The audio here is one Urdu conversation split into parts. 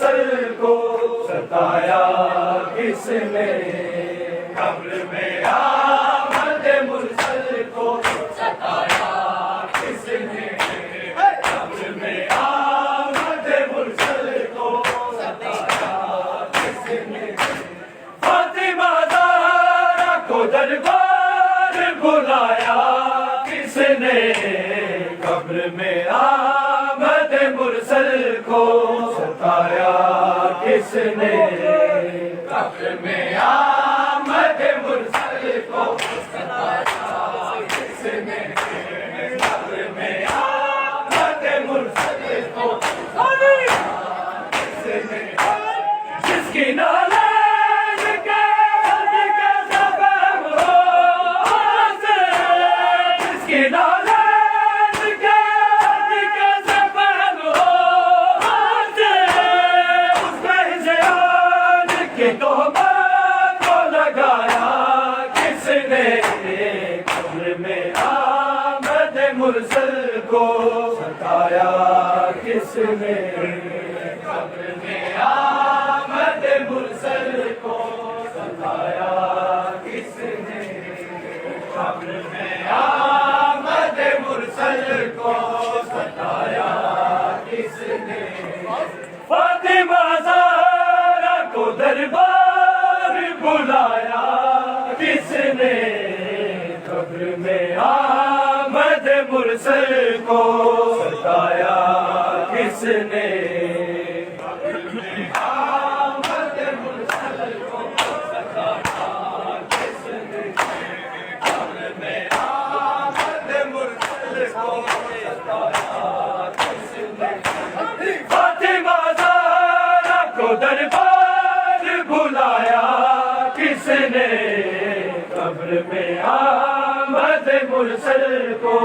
مرسل کو ستایا کس نے؟ قبر میں آمد مرسل کو ستایا کس نے؟ قبر میں آمد مرسل کو ستایا کس نے؟ فاطمہ زہرا کو دربار بلایا کس نے؟ قبر میں آمد مرسل کو ستایا کس نے؟ قبر میں آمد مرسل کو ستایا کس نے؟ قبر میں آمد مرسل کو ستایا کس نے؟ جس کی نالین کے حد کا سبب ہو سے، جس کی نالین کے حد کا سبب ہو سے، اس پہ زیان کی تہمت کو لگایا کس نے؟ قبر میں آمد مرسل کو ستایا کس نے؟ قبر میں آمد مرسل کو ستایا کس نے؟ قبر میں آمد مرسل کو ستایا کس نے؟ فاطمہ زہرا کو دربار بلایا کس نے؟ قبر میں آمد مرسل کو ستایا کس نے؟ قبر میں آمد مرسل کو ستایا کس نے؟ قبر میں آمد مرسل کو ستایا کس نے؟ فاطمہ زہرا کو دربار بلایا کس نے؟ قبر میں آمد مرسل کو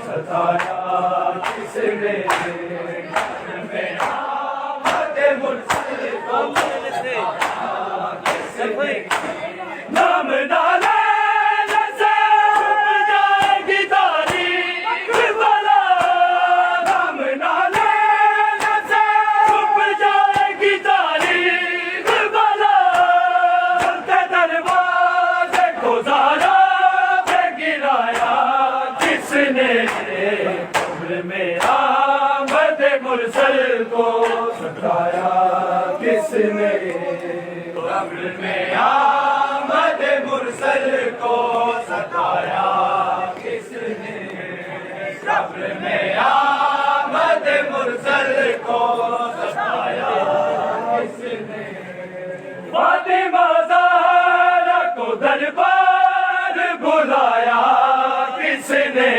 ستایا کس نے؟ قبر میں آمد مرسل کو ستایا کس نے؟ نام نالین سے چھپ جائے گی تاریخ بلا، نام نالین سے چھپ جائے گی تاریخ بلا، چلتے دروازے کو زہرا پہ گرایا کس نے؟ قبر میں آمد مرسل کو ستایا کس نے؟ قبر میں آمد مرسل کو ستایا کس نے؟ قبر میں آمد مرسل کو ستایا کس نے؟ فاطمہ زہرا کو دربار بلایا کس نے؟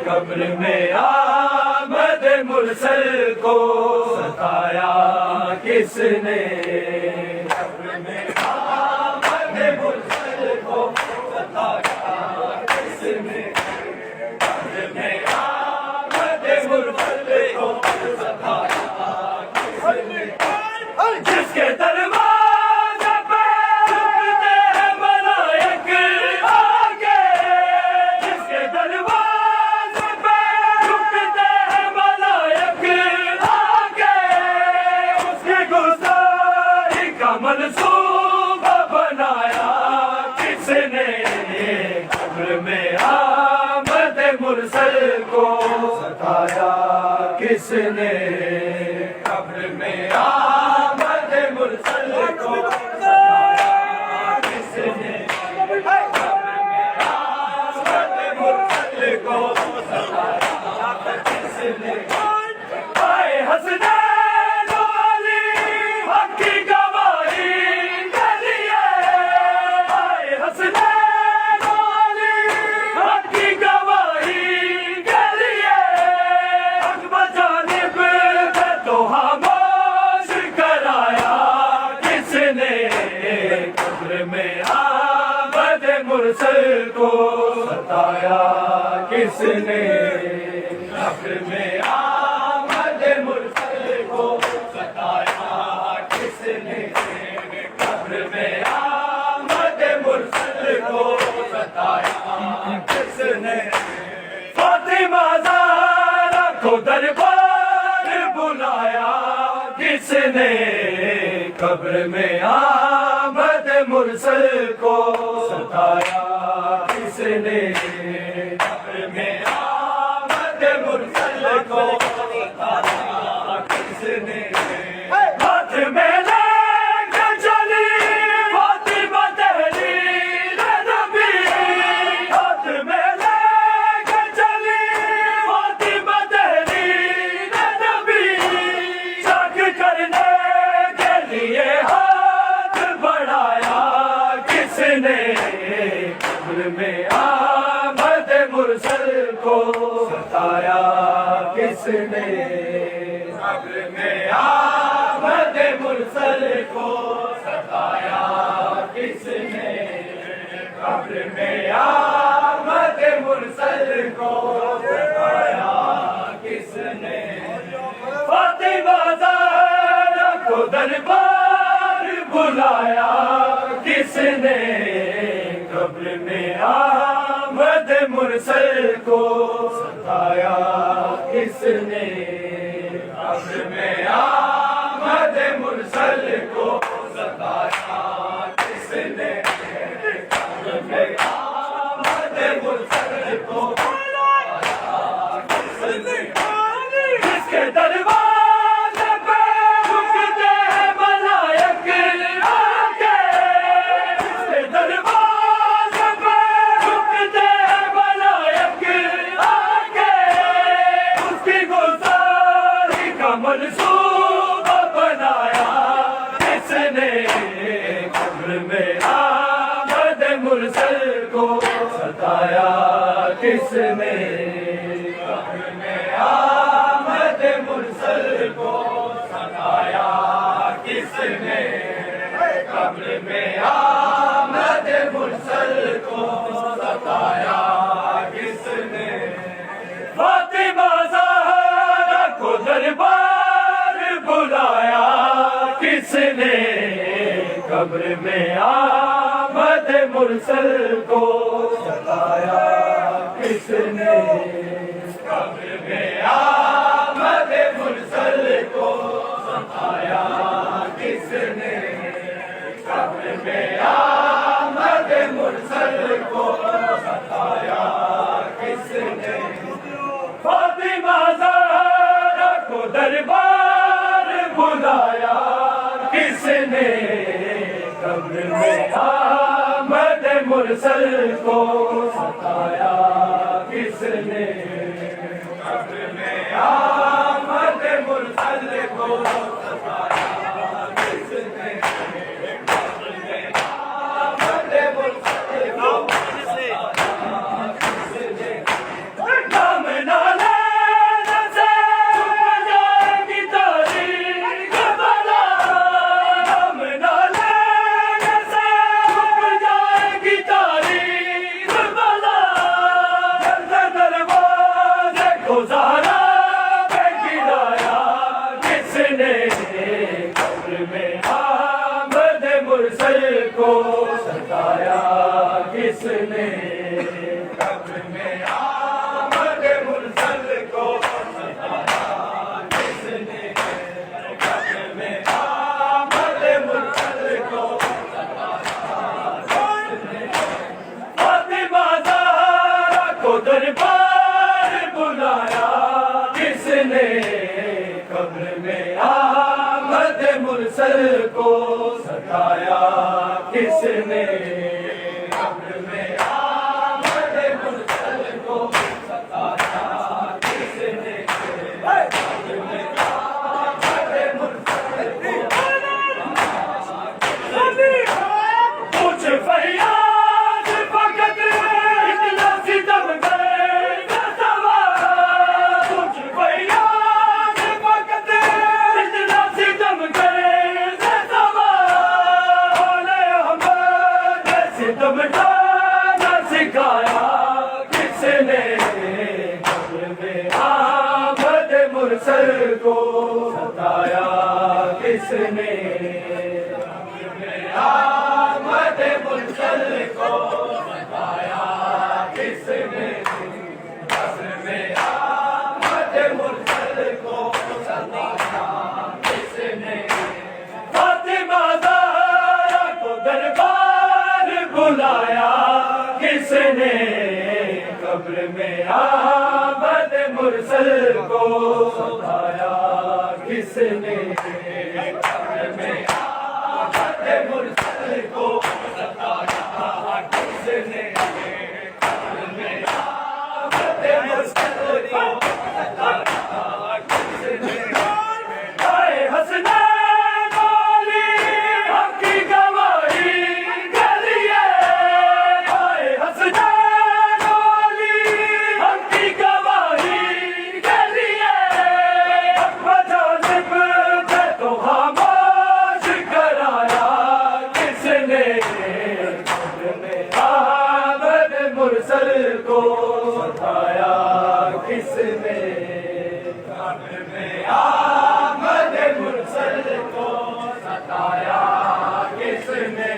قبر میں آمد مرسل کو ستایا کس نے؟ قبر میں آمد مرسل کو ستایا کس نے؟ قبر میں آمد مرسل کو ستایا کس نے؟ جس کے دروازے پہ جھکتے ہیں ملائک آگے، جس کے دروازے پہ جھکتے ہیں ملائک آگے، اس کی گزاری کا منصوبہ بنایا کس نے؟ قبر میں آمد مرسل کو ستایا کس نے؟ قبر میں آمد مرسل کو ستایا کس نے؟ قبر میں آمد مرسل کو ستایا کس نے؟ آئے حسنین و علی حق کی گواہی کے لیے، آئے حسنین و علی حق کی گواہی کے لیے، حق بجانب ہے تو خاموش کرایا کس نے؟ قبر میں آمد مرسل کو ستایا کس نے؟ قبر میں آمد مرسل کو ستایا کس نے؟ قبر میں آمد مرسل کو ستایا کس نے؟ فاطمہ زہرا کو دربار بلایا کس نے قبر میں آمد مرسل کو ستایا کس نے قبر میں آمد مرسل کو ستایا کس نے ہاتھ میں قبر میں آمد مرسل کو ستایا کس نے قبر میں آمد مرسل کو ستایا کس نے قبر میں آمد مرسل کو ستایا کس نے فاطمہ زہرا کو دربار بلایا کس نے قبر میں آمد مرسل کو ستایا کس نے قبر میں آمد مرسل کو ستایا کس نے قبر میں آمد مرسل کو ستایا کس نے جس کے دربار پہ جھکتے ہیں ملائک آکے جس کے دربار پہ جھکتے ہیں ملائک آکے اس کی گزاری کا منصوبہ بنایا کس نے قبر میں آمد مرسل کو ستایا کس نے قبر میں آمد مرسل کو ستایا کس نے قبر میں آمد مرسل کو ستایا کس نے فاطمہ زہرا کو دربار بلایا کس نے قبر میں آمد مرسل کو ستایا کس نے قبر میں آمد مرسل کو ستایا کس نے قبر میں آمد مرسل کو ستایا کس نے فاطمہ زہرا کو دربار بلایا کس نے قبر میں آمد مرسل کو ستایا کس نے قبر میں آمد مرسل کو ستایا کس نے قبر میں آمد مرسل کو ستایا کس نے نام نہ لینے سے چھپ جائے گی تاریخ بلا نام نہ لینے سے چھپ جائے گی تاریخ بلا جلد دروازے کو زہرا پہ گرایا کس نے قبر میں آمد مرسل کو ستایا کس نے قبر میں آمد مرسل کو ستایا کس نے قبر میں آمد مرسل کو ستایا کس نے فاطمہ زہرا کو دربار بلایا کس نے قبر میں آمد مرسل کو ستایا کس نے قبر میں آمد مرسل کو ستایا کس نے قبر میں آمد مرسل کو کچھ فریاد فقط اتنا ستم کرے نہ سوال کچھ فریاد فقط اتنا ستم کرے نہ سوال احمد نے ستم ڈھانا سکھایا کس نے قبر میں آمد مرسل کو ستایا کس نے قبر میں آمد مرسل کو ستایا کس نے قبر میں آمد مرسل کو ستایا کس نے مرسل کو ستایا کس نے قبر میں آمد مرسل کو ستایا کس نے قبر میں آمد مرسل کو ستایا کس نے اے حسنین والی حق کی گواہی کے لیے اے حسنین والی حق کی گواہی کے لیے حق بجانب سے تو خاموش کرایا کس نے قبر میں آمد مرسل کو ستایا کس نے قبر میں آمد مرسل کو ستایا کس نے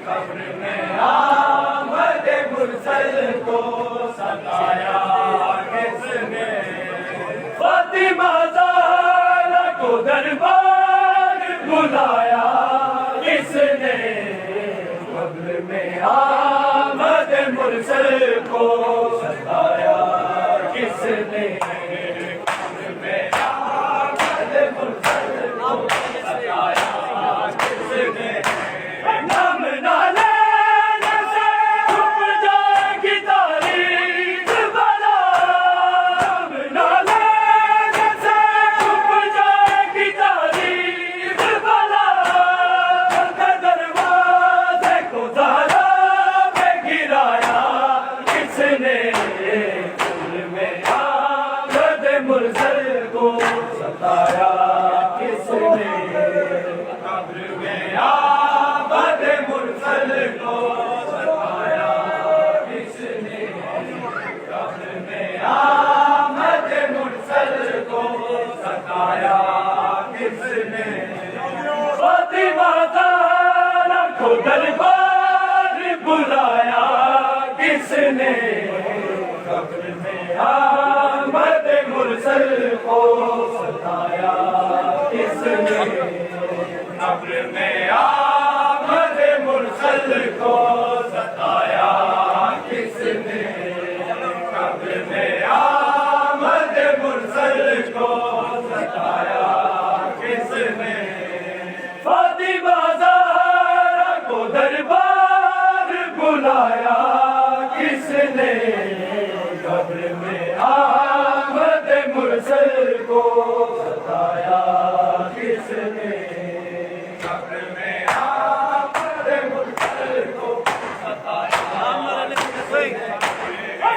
قبر میں آمد مرسل کو ستایا کس نے فاطمہ زہرا کو دربار بلایا کس نے قبر میں آمد مرسل کو ستایا کس نے قبر میں آمد مرسل کو ستایا کس نے نام نہ لینے سے چھپ جائے گی تاریخ بلا نام نہ لینے سے چھپ جائے گی تاریخ بلا بند دروازے کو زہرا پہ گرایا کس نے قبر میں آمد مرسل کو ستایا کس نے قبر میں آمد مرسل کو ستایا کس نے قبر میں آمد مرسل کو ستایا کس نے فاطمہ زہرا کو دربار بلایا کس نے قبر میں آمد مرسل کو ستایا کس نے قبر میں آمد مرسل کو ستایا کس نے قبر میں آمد مرسل کو ستایا کس نے فاطمہ زہرا کو دربار بلایا کس نے قبر میں آمد مرسل کو ستایا کس نے قبر میں آمد مرسل کو ستایا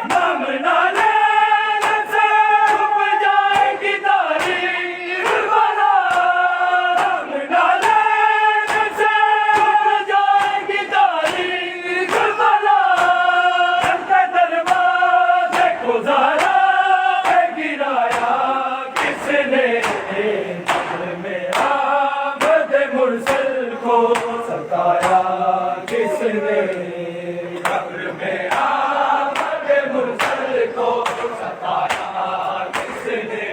نام نہ لینے سے چھپ جائے گی تاریخ بلا نام نہ لینے سے چھپ جائے گی تاریخ بلا بند دروازے کو زہرا پہ گرایا کس نے قبر میں آمد مرسل کو ستایا کس نے قبر میں آمد مرسل کو ستایا کس نے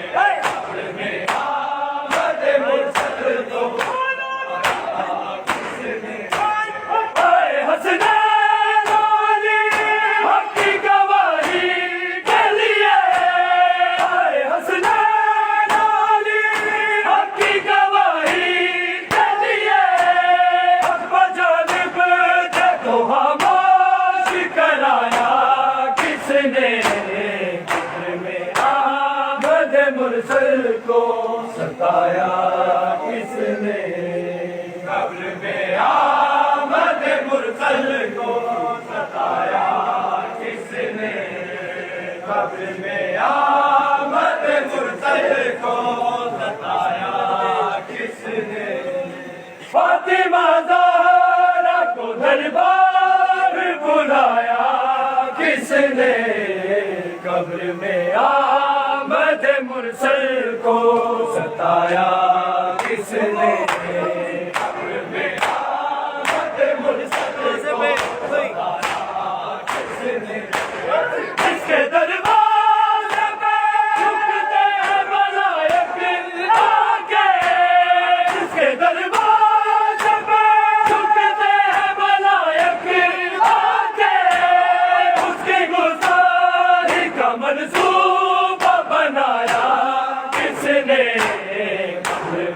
قبر میں آمد مرسل کو ستایا کس نے اے حسنین والی حق کی گواہی کے لیے اے حسنین والی حق کی گواہی کے لیے حق بجانب سے تو خاموش کرایا کس نے قبر میں آمد مرسل کو ستایا کس نے قبر میں آمد مرسل کو ستایا کس نے قبر میں آمد مرسل کو ستایا کس نے فاطمہ زہرا کو دربار بلایا کس نے قبر میں آمد مرسل کو ستایا کس نے قبر میں آمد مرسل کو ستایا کس نے اس کے دروازے پہ جھکتے ہیں ملائک آگے اس کے دروازے پہ جھکتے ہیں ملائک آگے اس کی گزاری کا منصوب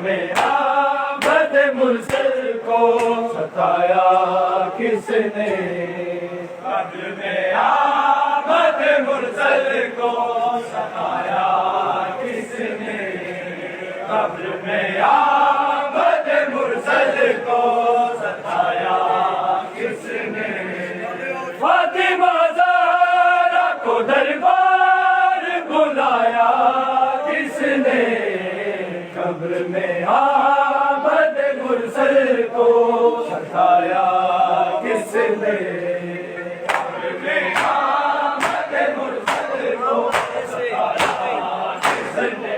میں آمد مرسل کو ستایا کس نے؟ قبر میں آمد مرسل کو ستایا کس نے؟ قبر میں آمد مرسل کو ستایا کس نے؟ فاطمہ زہرا کو دربار بلایا کس نے؟ قبر میں آمد مرسل کو ستایا کس نے؟ قبر میں آمد مرسل کو ستایا کس نے؟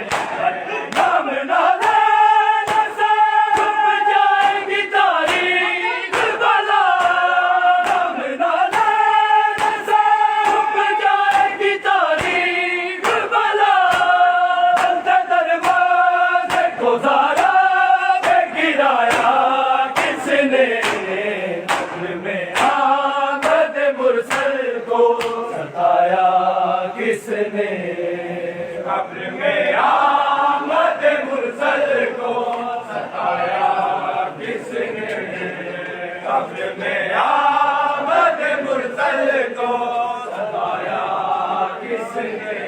نام نہ لینے سے چھپ جائے گی تاریخ بلا، نام نہ لینے سے چھپ جائے گی تاریخ بلا، بندے دروازے کو زہرا نے گرایا کس نے؟ قبر میں آمد مرسل کو ستایا کس نے؟ قبر میں آمد مرسل کو ستایا کس نے؟ قبر میں آمد مرسل کو ستایا کس نے؟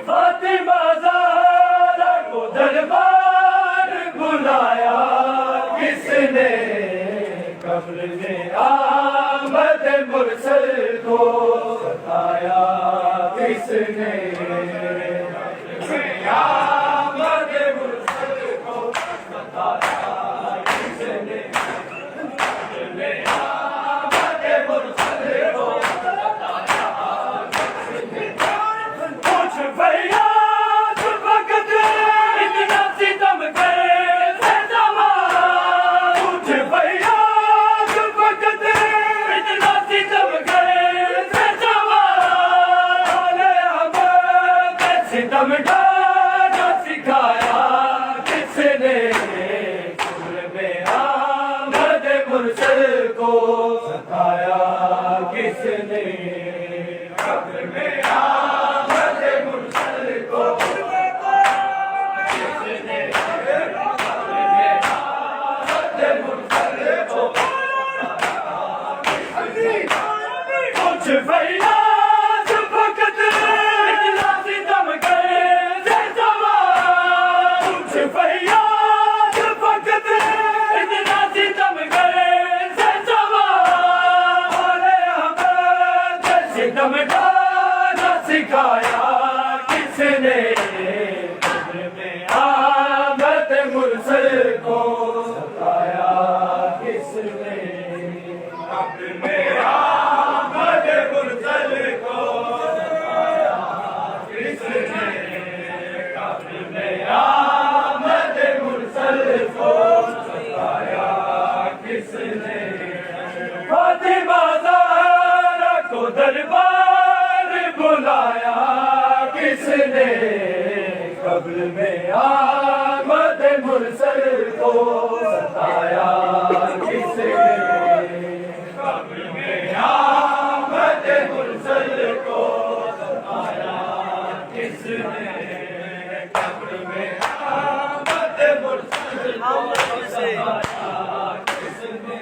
فاطمہ زہرا کو دربار بلایا کس نے؟ قبر میں آمد مرسل کو ستایا کس نے؟ قبر میں آمد مرسل کو ستایا کس نے؟ قبر میں آمد مرسل کو ستایا کس نے؟ کچھ فریاد وقت اتنا ستم کیسے زمان، کچھ فریاد وقت اتنا ستم کیسے زمان، آلے احمد ستم ڈھانا سکھایا کس نے؟ قبر میں آمد مرسل کو ستایا کس نے؟ قبر میں آمد مرسل کو کس نے؟ قبر میں آمد مرسل کو کچھ فریاد وقت اتنا ستم کیسے زمان، کچھ فریاد وقت اتنا ستم کیسے زمان، آلے احمد ستم ڈھانا سکھایا کس نے؟ قبر میں آمد مرسل کو ستایا کس نے؟ قبر میں آمد مرسل کو ستایا کس نے؟ قبر میں آمد مرسل کو ستایا کس نے؟ فاطمہ زہرا کو دربار بلایا کس نے؟ قبر میں آمد مرسل کو ستایا کس نے؟ قبر میں آمد مرسل کو ستایا کس نے؟ قبر میں آمد مرسل کو ستایا کس نے؟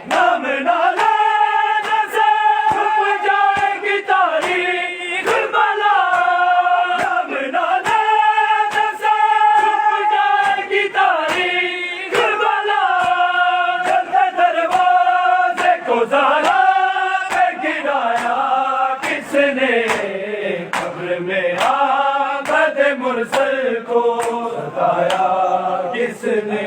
نام نہ لینے سے چھپ جائے گی تاریخ بلا، نام نہ لینے سے چھپ جائے گی تاریخ بلا، بندے دروازے کو زہرا نے گرایا کس نے؟ قبر میں آمد مرسل کو ستایا کس نے؟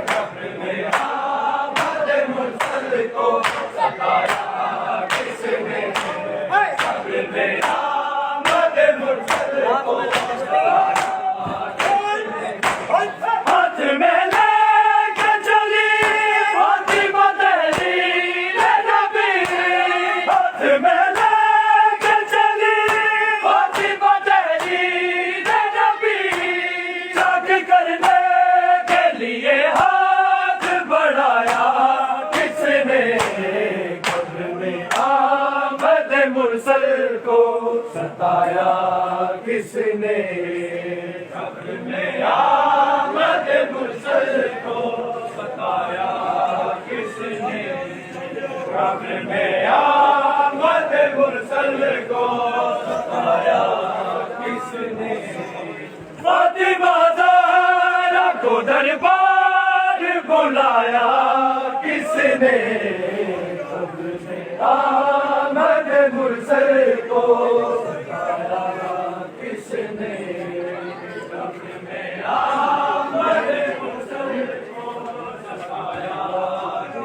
قبر میں آمد مرسل کو ستایا کس نے؟ قبر میں آمد مرسل کو ستایا کس نے؟ ہاتھ میں لے کے چلی فاطمہ تحریر نبی، ہاتھ میں لے کے چلی فاطمہ تحریر نبی، چاک کرنے کے لیے کو ستایا کس نے قبر میں آمد مرسل کو ستایا کس نے فاطمہ زہرا کو دربار بلایا کس نے قبر میں آمد مرسل کو ستایا کس نے قبر میں آمد مرسل کو ستایا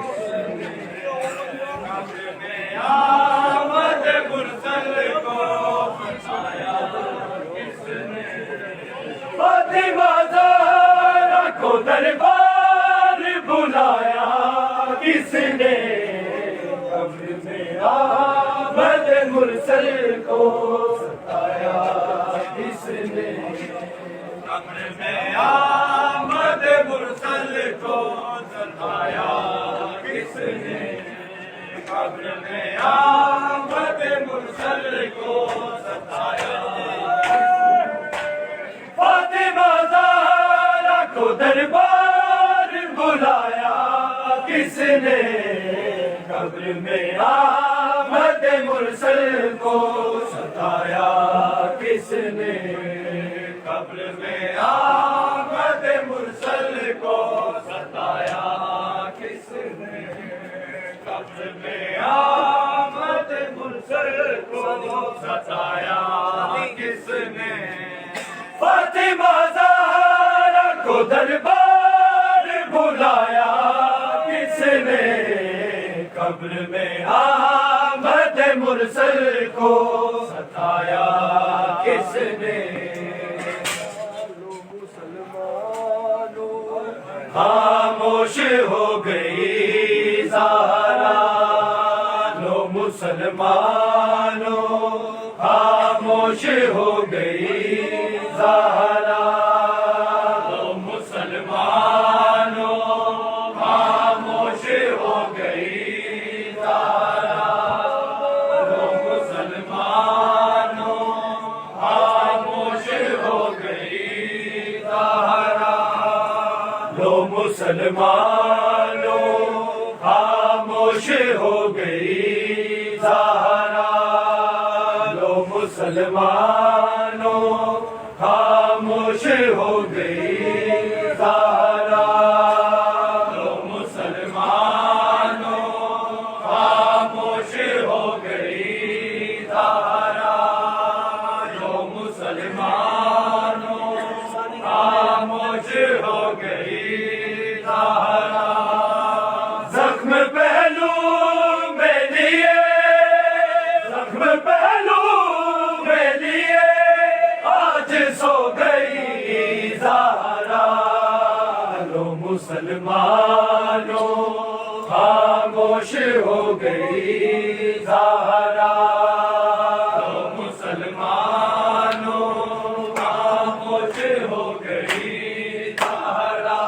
کس نے قبر میں آمد مرسل کو ستایا کس نے فاطمہ زہرا کو دربار بلایا کس نے قبر میں آمد مرسل کو ستایا کس نے قبر میں آمد مرسل کو ستایا کس نے قبر میں آمد مرسل کو ستایا فاطمہ زہرا کو دربار بلایا کس نے قبر میں آمد مرسل کو ستایا کس نے قبر میں آمد مرسل کو ستایا کس نے قبر میں آمد مرسل کو ستایا کس نے فاطمہ زہرا کو دربار بلایا کس نے قبر میں آمد مرسل کو ستایا کس نے خاموش ہو گئی زہرا لو مسلمانوں خاموش ہو گئی زہرا لو مسلمانوں خاموش ہو گئی زہرا لو مسلمانوں خاموش ہو گئی زہرا لو مسلمانوں خاموش ہو گئی زہرا لو مسلمانوں خاموش ہو گئی زہرا لو مسلمانوں خاموش ہو گئی زہرا لو مسلمانوں خاموش ہو گئی زہرا زخم پہلو میں لیے زخم پہلو میں لیے آج سو گئی زہرا لو مسلمانوں خاموش ہو گئی زہرا لو مسلمانوں خاموش ہو گئی زہرا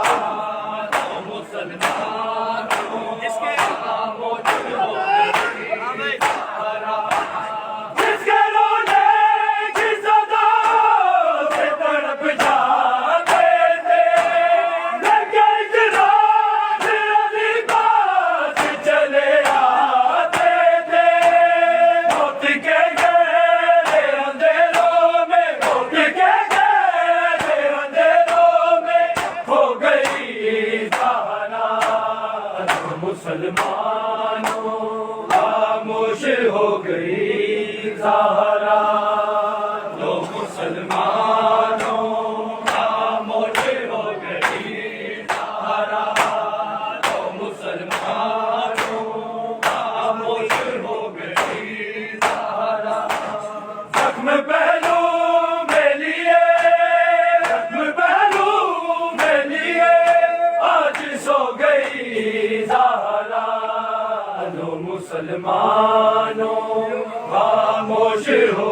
لو مسلمانوں خاموش ہو گئی زہرا جس کے رونے کی صدا سے تڑپ جاتے تھے لگے اجراج علی پاس چلے آتے تھے موت کے گہرے اندھیروں میں موت کے گہرے اندھیروں میں ہو گئی زہرا لو مسلمانوں خاموش ہو گئی زہرا لو مسلمانوں خاموش ہو گئی زہرا لو مسلمانوں خاموش ہو گئی زہرا زخم پہلو میں لیے زخم پہلو میں لیے آج سو گئی زہرا لو مسلمانوں خاموش ہو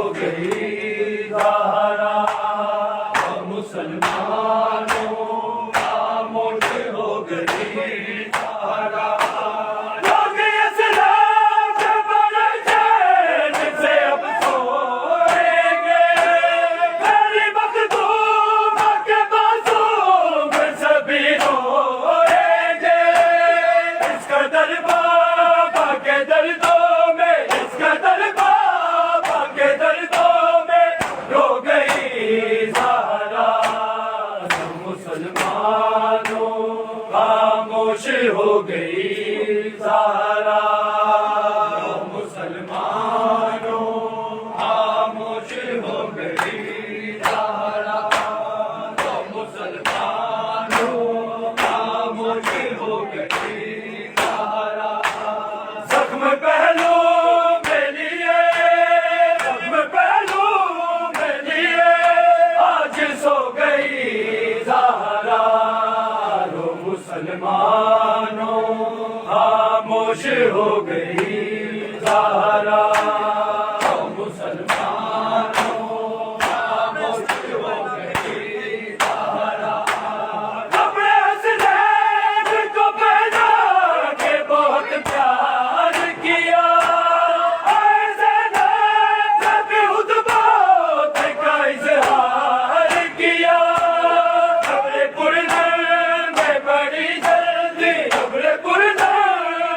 مسلمانوں خاموش ہو گئی زہرا مسلمانوں خاموش ہو گئی زہرا مسلمانوں خاموش ہو گئی زہرا زخم پہلو میں لیے زخم پہلو میں لیے آج سو گئی زہرا مسلمانوں خاموش ہو گئی زہرا مسلمانوں خاموش ہو گئی زہرا اپنے حسنین کو پہنا کے بہت پیار کیا اے زینب جب خطبات کا اظہار کیا اپنے پرنر میں بڑی جلدی اپنے پرنر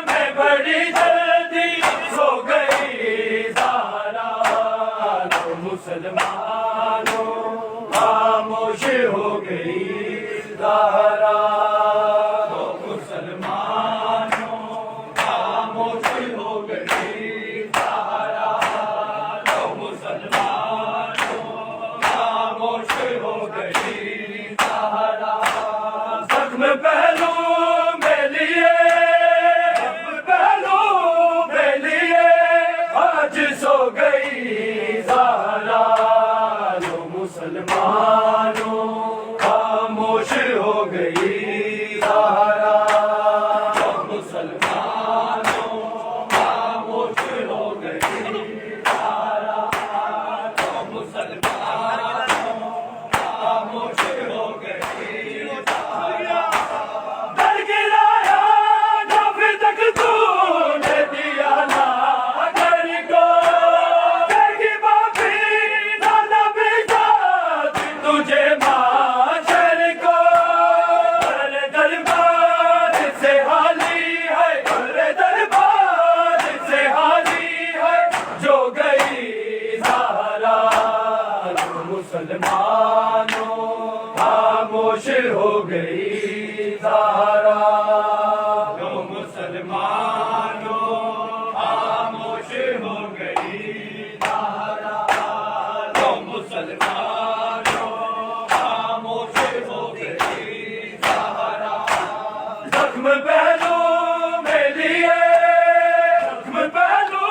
میں بڑی جلدی سو گئی زہرا مسلمانوں خاموش ہو گئی زہرا مسلمانوں خاموش ہو گئی زہرا مسلمانوں خاموش ہو گئی زہرا زخم پہلو میں لیے زخم پہلو میں لیے آج سو گئی زہرا مسلمانوں خاموش ہو گئی زہرا مسلمانوں خاموش ہو گئی زہرا مسلمانوں خاموش ہو گئی زہرا در گرایا جب تک تو نے دیا نا گھر کو دیکھی باپی نانا بیٹا تجھے معاشر کو ارے دربار سے حالی ہے ارے دربار سے حالی ہے جو گئی زہرا مسلمانوں خاموش ہو گئی زہرا مسلمانوں خاموش ہو گئی زہرا مسلمانوں خاموش ہو گئی زہرا زخم پہلو میں لیے زخم پہلو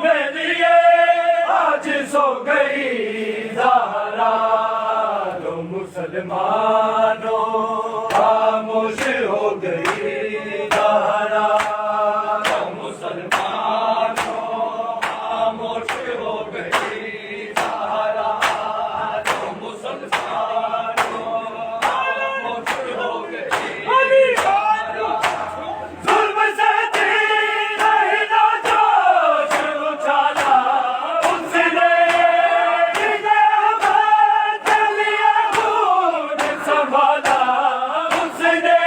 میں لیے آج سو گئی زہرا مسلمانوں خاموش ہو گئی زہرا مسلمانوں خاموش ہو گئی زہرا مسلمانوں خاموش ہو گئی زہرا ظلم سے دین ہلا جوش اچھالا اس نے سنبھالا اس نے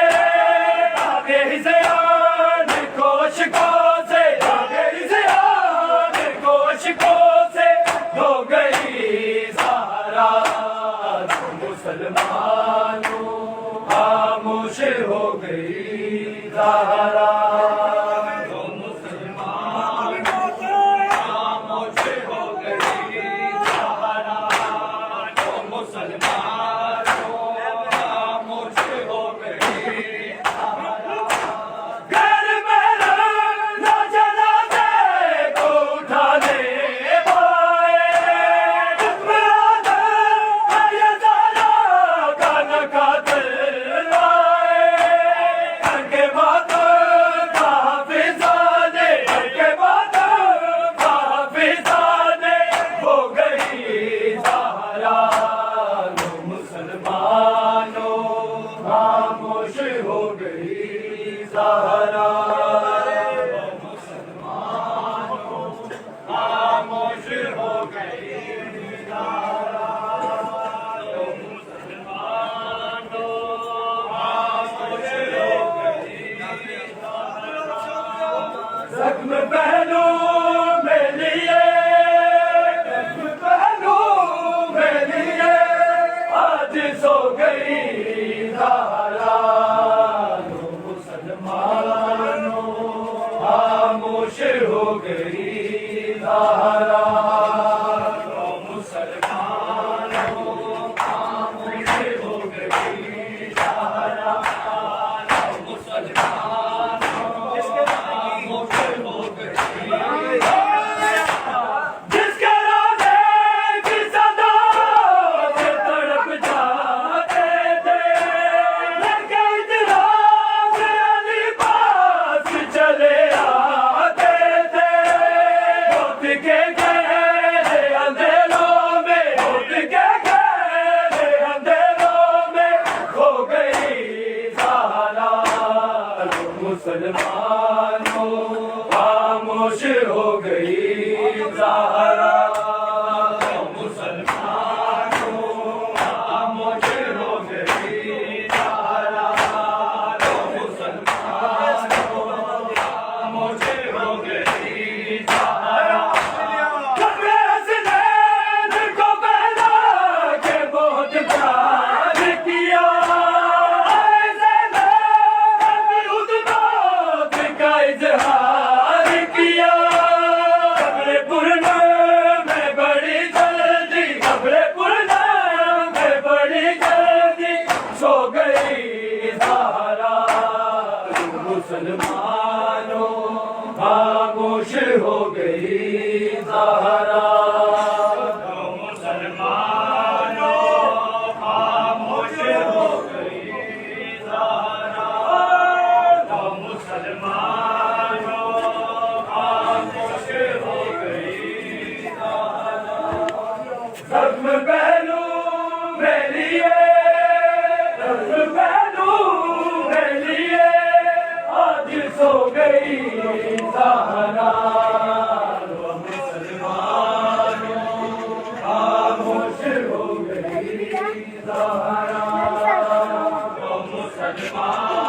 آگے زیان کوشکوں سے آگے زیان کوشکوں سے ہو گئی زہرا مسلمانوں خاموش ہو گئی زہرا مسلمانوں خاموش ہو گئی زہرا مسلمانوں خاموش ہو گئی گھر میں نہ جنازے کو اٹھانے پائے جسم آدم ہے زہرا کا نہ قاتل لائے گھر کے ماتم کا حافظانے گھر کے ماتم کا حافظانے ہو گئی زہرا مسلمانوں خاموش ہو گئی زہرا مسلمانوں خاموش ہو گئی زہرا مسلمانوں خاموش ہو گئی زخم پہلو میں لیے زخم پہلو میں لیے آج سو گئی زہرا گئی زہرا تو مسلمانوں خاموش ہو گئی زہرا تو مسلمانوں خاموش ہو گئی جس کے روزے کی صدا سے تڑپ جاتے تھے لڑکے اعتراض علی پاس چلے آتے تھے موت کے گہرے اندھیروں میں موت کے گہرے اندھیروں میں کھو گئی زہرا تو مسلمانوں خاموش ہو گئی زہرا تو مسلمانوں خاموش ہو گئی زہرا تو مسلمانوں خاموش ہو گئی زہرا قبر حسنین کو پہنا کے بہت پیار کیا اے زینب اس بات کا اظہار کیا قبر پرنا میں بڑی جلدی قبر پرنا میں بڑی جلدی سو گئی زہرا تو مسلمانوں خاموش ہو گئی زہرا تو مسلمانوں خاموش ہو گئی زہرا تو مسلمانوں خاموش ہو گئی زہرا زخم پہلو میں لیے زخم پہلو میں لیے آج سو گئی زہرا تو مسلمانوں خاموش ہو گئی زہرا تو مسلمانوں